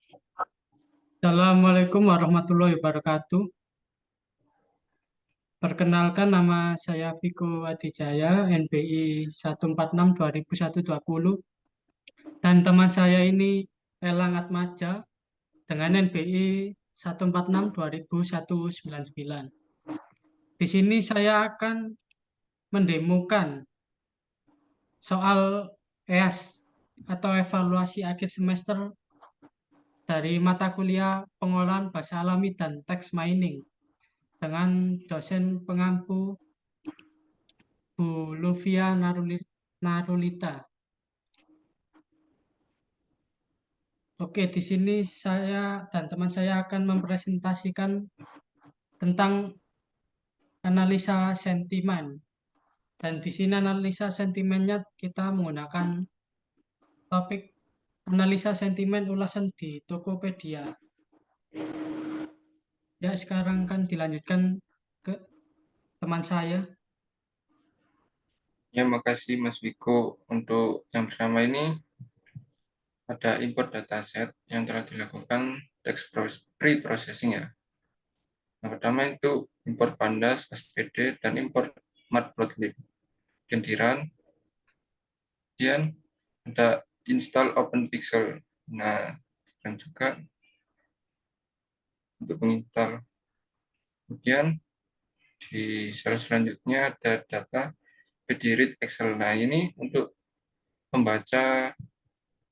Assalamualaikum warahmatullahi wabarakatuh. Perkenalkan nama saya Viko Adijaya, NBI 146-2021-20, dan teman saya ini Elang Atmaja dengan NBI 146-2199. Di sini saya akan mendemokan soal EAS atau evaluasi akhir semester dari mata kuliah pengolahan bahasa alami dan text mining dengan dosen pengampu Bu Luvia Narulita. Oke, di sini saya dan teman saya akan mempresentasikan tentang analisa sentimen. Dan di sini analisa sentimennya kita menggunakan topik analisa sentimen ulasan di Tokopedia. Ya, sekarang kan dilanjutkan ke teman saya. Ya, makasih Mas Wiko. Untuk yang pertama ini ada import dataset yang telah dilakukan text pre-processing ya. Yang pertama itu import pandas, SPD, dan import matplotlib. Kemudian ada install OpenPixel. Nah, dan juga untuk menginstal. Kemudian di sel selanjutnya ada data PD-read Excel. Nah, ini untuk membaca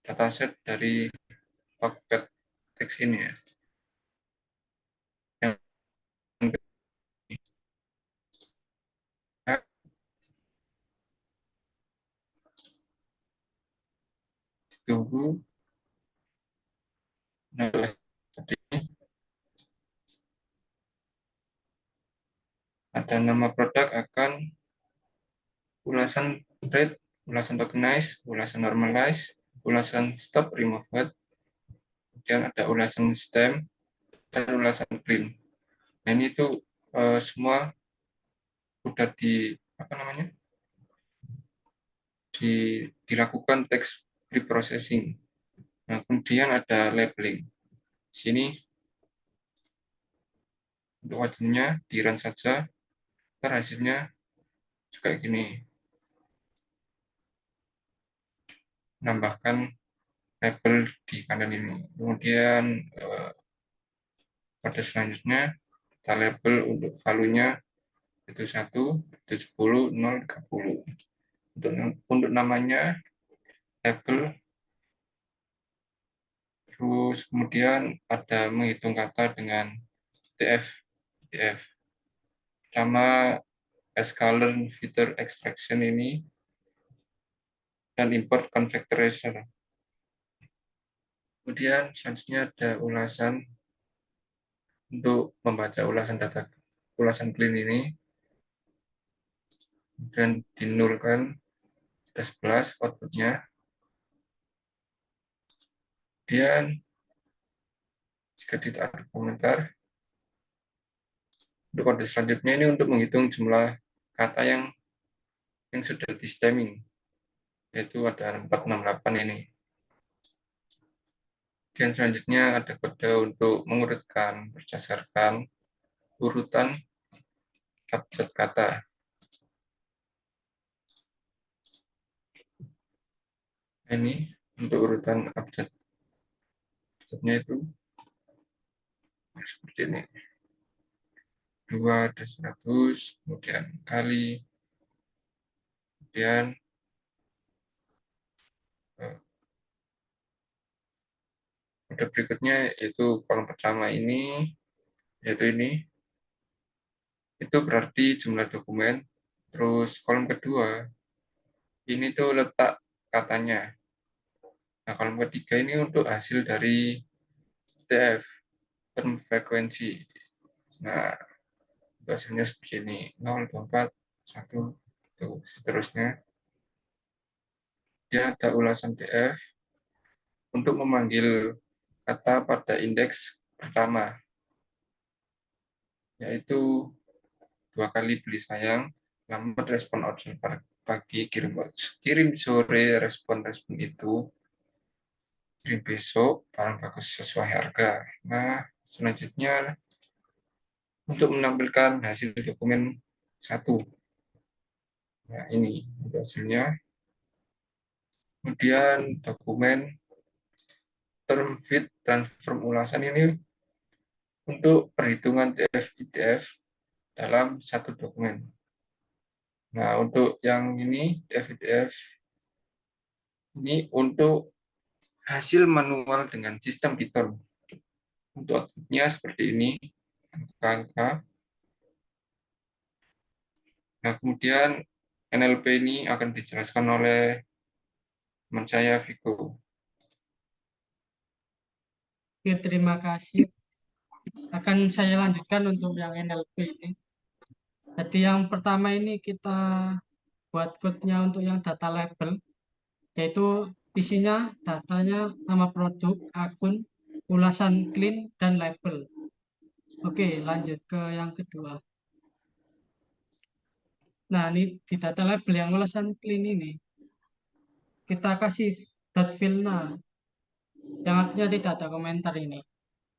dataset dari paket teks ini ya. Yang ketiga, ditunggu. Nah, tadi ada nama produk akan ulasan rate, ulasan tokenize, ulasan normalize, ulasan stop removed, kemudian ada ulasan stem, dan ulasan clean. Nah, ini tuh semua udah apa namanya dilakukan text preprocessing. Nah, kemudian ada labeling. Di sini untuk wajahnya di run saja, ntar hasilnya juga gini. Nambahkan label di kanan ini. Kemudian pada selanjutnya kita label untuk value-nya itu 1, itu 10, 0, 30. Untuk namanya label, terus kemudian ada menghitung kata dengan TF. TF. Pertama scalar feature extraction ini dan import convector eraser. Kemudian selanjutnya ada ulasan untuk membaca ulasan data ulasan clean ini dan dinulkan ada 11 outputnya. Kemudian jika tidak ada komentar, untuk kode selanjutnya ini untuk menghitung jumlah kata yang sudah di stemming, yaitu ada 468 ini. Dan selanjutnya ada kode untuk mengurutkan berdasarkan urutan abjad kata. Ini untuk urutan abjadnya itu seperti ini. 2 ada 100, kemudian kali, kemudian kode berikutnya yaitu kolom pertama ini, yaitu ini, itu berarti jumlah dokumen. Terus kolom kedua, ini tuh letak katanya. Nah, kolom ketiga ini untuk hasil dari TF, term frekuensi. Nah, hasilnya seperti ini, 0, 24, 1, itu seterusnya. Dia ada ulasan TF untuk memanggil kata pada indeks pertama, yaitu 2 kali beli sayang, lambat respon order pagi, kirim sore respon itu kirim besok, barang bagus sesuai harga. Nah, selanjutnya untuk menampilkan hasil dokumen satu. Nah, ini hasilnya. Kemudian dokumen term feed transform ulasan ini untuk perhitungan TF-ITF dalam satu dokumen. Nah, untuk yang ini TF-ITF ini untuk hasil manual dengan sistem Python. Untuk outputnya seperti ini, angka-angka. Nah, kemudian NLP ini akan dijelaskan oleh teman saya, Viko. Oke, terima kasih. Akan saya lanjutkan untuk yang NLP ini. Jadi yang pertama ini kita buat code-nya untuk yang data label, yaitu isinya datanya nama produk, akun, ulasan clean, dan label. Oke, lanjut ke yang kedua. Nah, ini di data label yang ulasan clean ini, kita kasih dot fill-nya, yang artinya tidak ada komentar ini.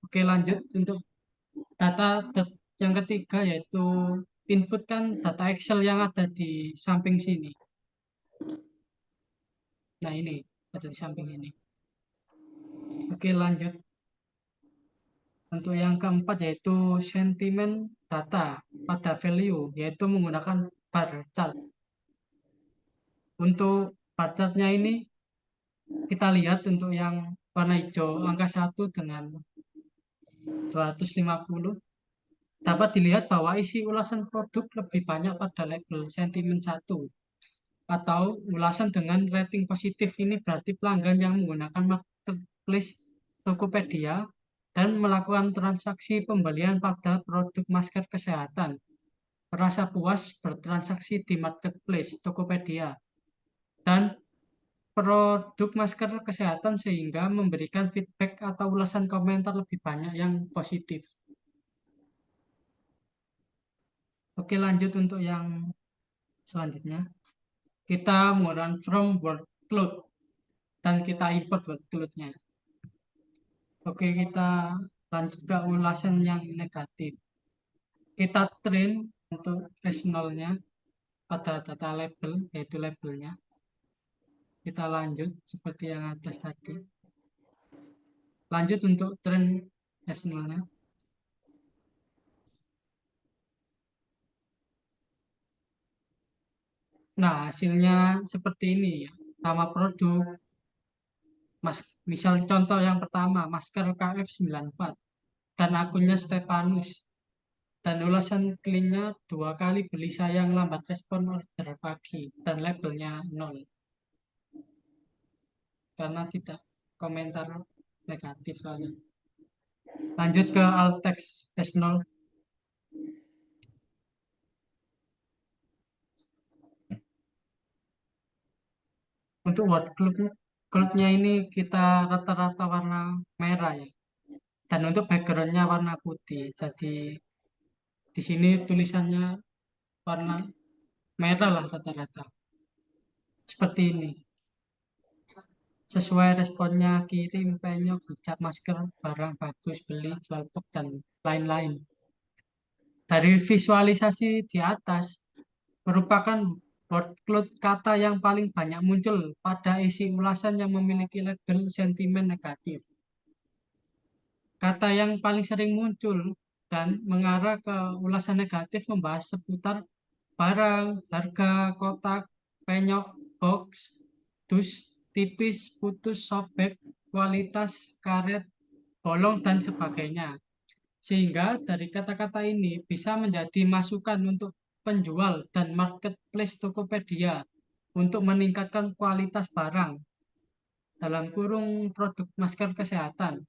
Oke, lanjut untuk data yang ketiga, yaitu inputkan data Excel yang ada di samping sini. Nah, ini ada di samping ini. Oke, lanjut. Untuk yang keempat yaitu sentimen data pada value, yaitu menggunakan bar chart. Untuk bar chartnya ini kita lihat untuk yang warna hijau angka 1 dengan 250 dapat dilihat bahwa isi ulasan produk lebih banyak pada label sentimen 1 atau ulasan dengan rating positif. Ini berarti pelanggan yang menggunakan marketplace Tokopedia dan melakukan transaksi pembelian pada produk masker kesehatan merasa puas bertransaksi di marketplace Tokopedia dan produk masker kesehatan sehingga memberikan feedback atau ulasan komentar lebih banyak yang positif. Oke, lanjut untuk yang selanjutnya. Kita menggunakan from word cloud dan kita import word cloud-nya. Oke, kita lanjut ke ulasan yang negatif. Kita train untuk S0-nya pada data label, yaitu labelnya. Kita lanjut seperti yang atas tadi. Lanjut untuk train S0-nya. Nah, hasilnya seperti ini ya. Nama produk, misal contoh yang pertama, masker KF94 dan akunnya Stepanus. Dan ulasan clean-nya 2 kali beli sayang lambat respon order pagi dan labelnya 0 karena tidak komentar negatif soalnya. Lanjut ke alt text S0. Untuk word cloud-nya ini kita rata-rata warna merah ya. Dan untuk background-nya warna putih. Jadi di sini tulisannya warna merah lah rata-rata. Seperti ini. Sesuai responnya kirim, penyok, hijab, masker, barang bagus, beli, jual box, dan lain-lain. Dari visualisasi di atas, merupakan word cloud kata yang paling banyak muncul pada isi ulasan yang memiliki label sentimen negatif. Kata yang paling sering muncul dan mengarah ke ulasan negatif membahas seputar barang, harga, kotak, penyok, box, dus, tipis, putus, sobek, kualitas, karet, bolong, dan sebagainya. Sehingga dari kata-kata ini bisa menjadi masukan untuk penjual dan marketplace Tokopedia untuk meningkatkan kualitas barang dalam kurung produk masker kesehatan,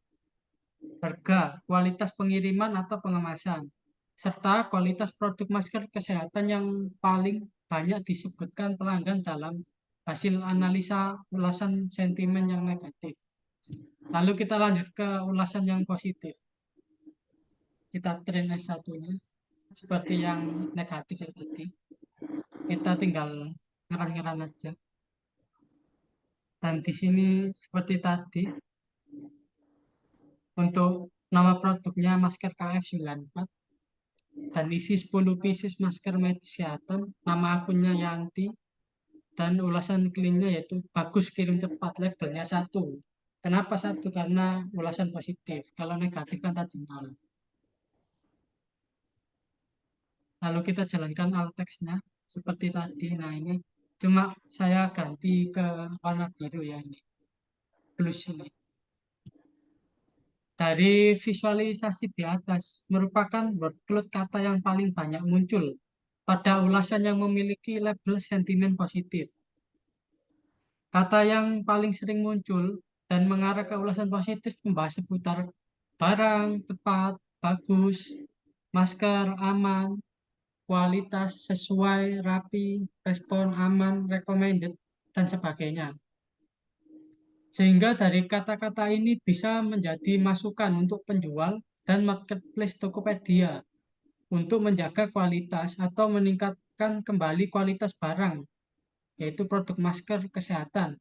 harga, kualitas pengiriman atau pengemasan, serta kualitas produk masker kesehatan yang paling banyak disebutkan pelanggan dalam hasil analisa ulasan sentimen yang negatif. Lalu kita lanjut ke ulasan yang positif. Kita train S1-nya seperti yang negatif ya tadi. Kita tinggal ngeran-ngeran aja. Dan di sini seperti tadi, Untuk nama produknya masker KF94 dan isi 10 pieces masker medis kesehatan. Nama akunnya Yanti dan ulasan cleannya yaitu bagus kirim cepat, labelnya satu. Kenapa satu? Karena ulasan positif. Kalau negatif kan tadi nol. Lalu kita jalankan alt text-nya seperti tadi. Nah ini cuma saya ganti ke warna biru ya ini, plus ini. Dari visualisasi di atas merupakan word cloud kata yang paling banyak muncul pada ulasan yang memiliki label sentimen positif. Kata yang paling sering muncul dan mengarah ke ulasan positif membahas seputar barang, tepat, bagus, masker, aman, kualitas, sesuai, rapi, respon, aman, recommended, dan sebagainya. Sehingga dari kata-kata ini bisa menjadi masukan untuk penjual dan marketplace Tokopedia untuk menjaga kualitas atau meningkatkan kembali kualitas barang, yaitu produk masker kesehatan,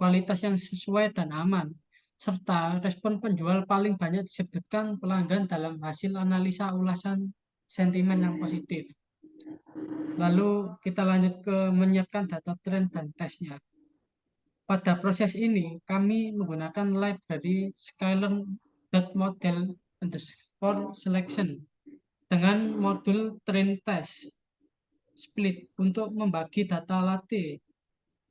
kualitas yang sesuai dan aman, serta respon penjual paling banyak disebutkan pelanggan dalam hasil analisa ulasan sentimen yang positif. Lalu kita lanjut ke menyiapkan data tren dan tesnya. Pada proses ini, kami menggunakan library Skylearn.model underscore selection dengan modul train test split untuk membagi data latte,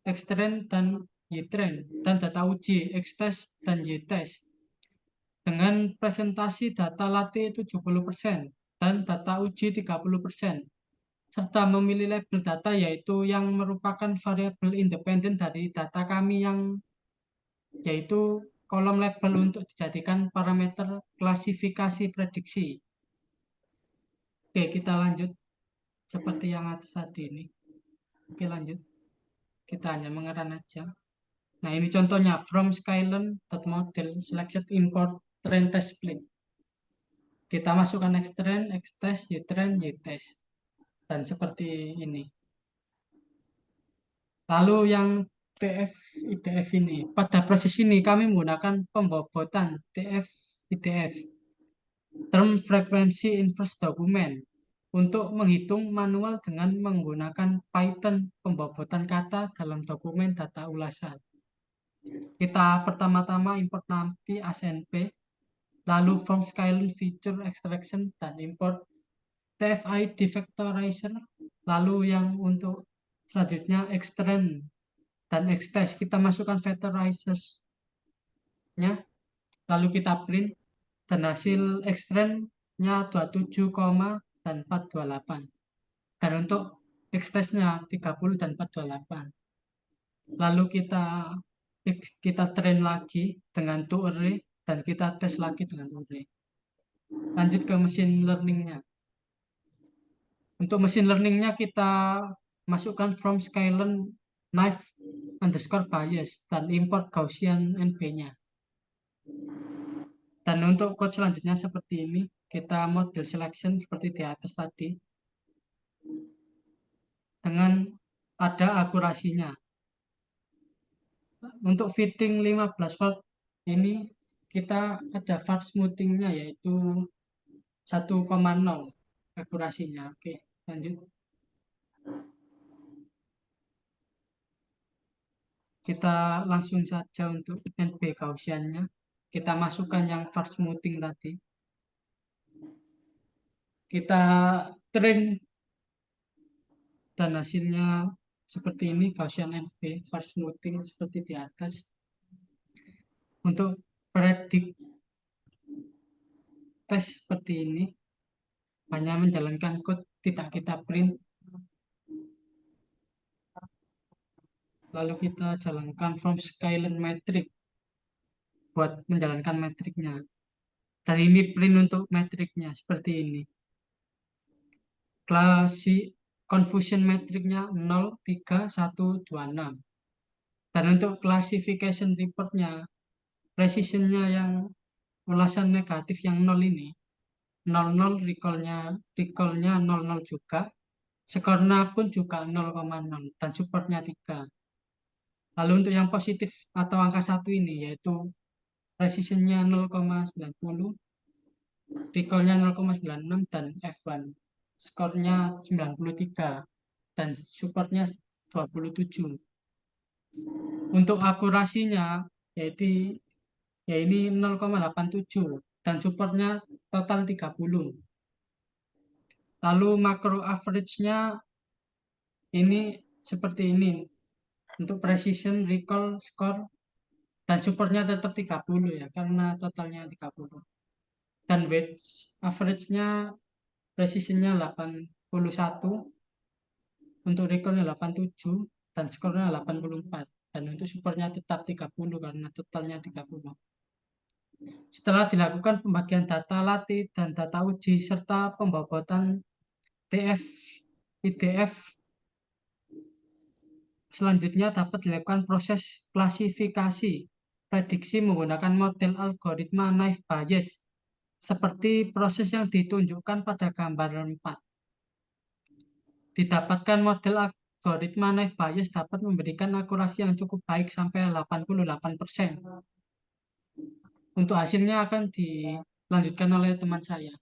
xtrain, dan ytrain, dan data uji, xtest, dan ytest. Dengan presentasi data latte 70% dan data uji 30%. Serta memilih label data yaitu yang merupakan variabel independen dari data kami yang yaitu kolom label untuk dijadikan parameter klasifikasi prediksi. Oke, kita lanjut seperti yang atas tadi ini. Oke, lanjut. Kita hanya mengeran aja. Nah, ini contohnya from Skylearn.model selected import train test split. Kita masukkan xtrain, xtest, ytrain, ytest. Dan seperti ini. Lalu yang TF IDF ini, pada proses ini kami menggunakan pembobotan TF IDF, term frequency inverse document, untuk menghitung manual dengan menggunakan Python pembobotan kata dalam dokumen data ulasan. Kita pertama-tama import nanti ASNP, lalu from Skyline feature extraction dan import TFI defactorizer, lalu yang untuk selanjutnya extend dan xtest kita masukkan vectorizers-nya, lalu kita print dan hasil extend-nya 27, dan 428. Dan untuk xtest-nya 30 dan 428. Lalu kita train lagi dengan toArray dan kita tes lagi dengan array. Lanjut ke mesin learning-nya. Untuk mesin learning-nya kita masukkan from Skylearn knife underscore bias dan import Gaussian NB-nya. Dan untuk code selanjutnya seperti ini, kita model selection seperti di atas tadi dengan ada akurasinya. Untuk fitting 15 volt ini kita ada var smoothing-nya yaitu 1,0 akurasinya. Oke, lanjut. Kita langsung saja untuk NB Gaussian-nya. Kita masukkan yang var smoothing tadi. Kita train dan hasilnya seperti ini, Gaussian NB var smoothing seperti di atas. Untuk predict tes seperti ini, hanya menjalankan code, tidak kita print. Lalu kita jalankan from Skylearn metric buat menjalankan metriknya. Dan ini print untuk metriknya seperti ini. Klasi confusion metriknya 0, 3, 1, 2, 6. Dan untuk classification reportnya, precisionnya yang ulasan negatif yang 0 ini, 00 recallnya 00 juga, skornya pun juga 0,0 dan supportnya 3. Lalu untuk yang positif atau angka 1 ini yaitu precisionnya 0,90, recall-nya 0,96, dan F1. Skornya 93 dan supportnya 27. Untuk akurasinya yaitu ya ini 0,87 dan supportnya total 30. Lalu makro average-nya ini seperti ini. Untuk precision, recall, score, dan supportnya tetap 30 ya, karena totalnya 30. Dan weight average-nya, precision-nya 81, untuk recall-nya 87, dan skornya 84. Dan untuk supportnya tetap 30 karena totalnya 30. Setelah dilakukan pembagian data latih dan data uji serta pembobotan TF, IDF, selanjutnya dapat dilakukan proses klasifikasi prediksi menggunakan model algoritma naive Bayes seperti proses yang ditunjukkan pada gambar 4. Didapatkan model algoritma naive Bayes dapat memberikan akurasi yang cukup baik sampai 88%. Untuk hasilnya akan dilanjutkan oleh teman saya.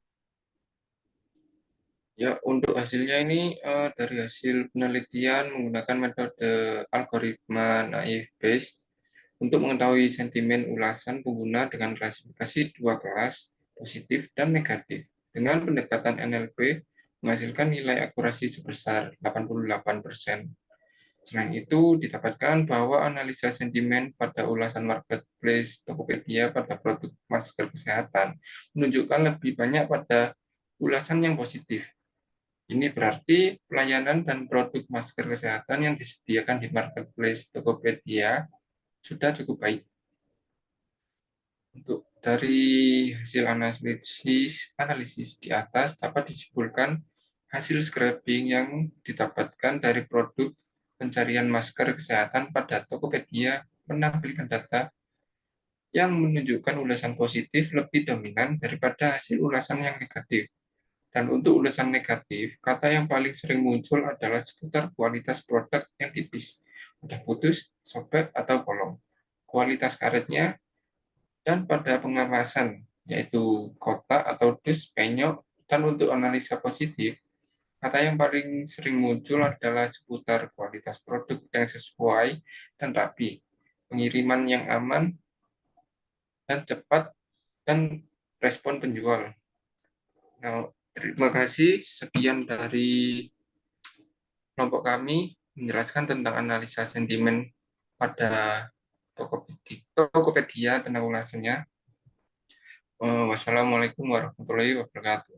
Ya, untuk hasilnya ini dari hasil penelitian menggunakan metode algoritma naive Bayes untuk mengetahui sentimen ulasan pengguna dengan klasifikasi dua kelas, positif dan negatif. Dengan pendekatan NLP menghasilkan nilai akurasi sebesar 88%. Selain itu, didapatkan bahwa analisa sentimen pada ulasan marketplace Tokopedia pada produk masker kesehatan menunjukkan lebih banyak pada ulasan yang positif. Ini berarti pelayanan dan produk masker kesehatan yang disediakan di marketplace Tokopedia sudah cukup baik. Untuk dari hasil analisis di atas dapat disimpulkan hasil scraping yang didapatkan dari produk pencarian masker kesehatan pada Tokopedia menampilkan data yang menunjukkan ulasan positif lebih dominan daripada hasil ulasan yang negatif. Dan untuk ulasan negatif, kata yang paling sering muncul adalah seputar kualitas produk yang tipis, mudah putus, sobek, atau bolong. Kualitas karetnya dan pada pengawasan, yaitu kotak atau dus, penyok, dan untuk analisa positif, kata yang paling sering muncul adalah seputar kualitas produk yang sesuai dan rapi, pengiriman yang aman dan cepat, dan respon penjual. Nah, terima kasih. Sekian dari kelompok kami menjelaskan tentang analisa sentimen pada Tokopedia tentang ulasannya. Wassalamualaikum warahmatullahi wabarakatuh.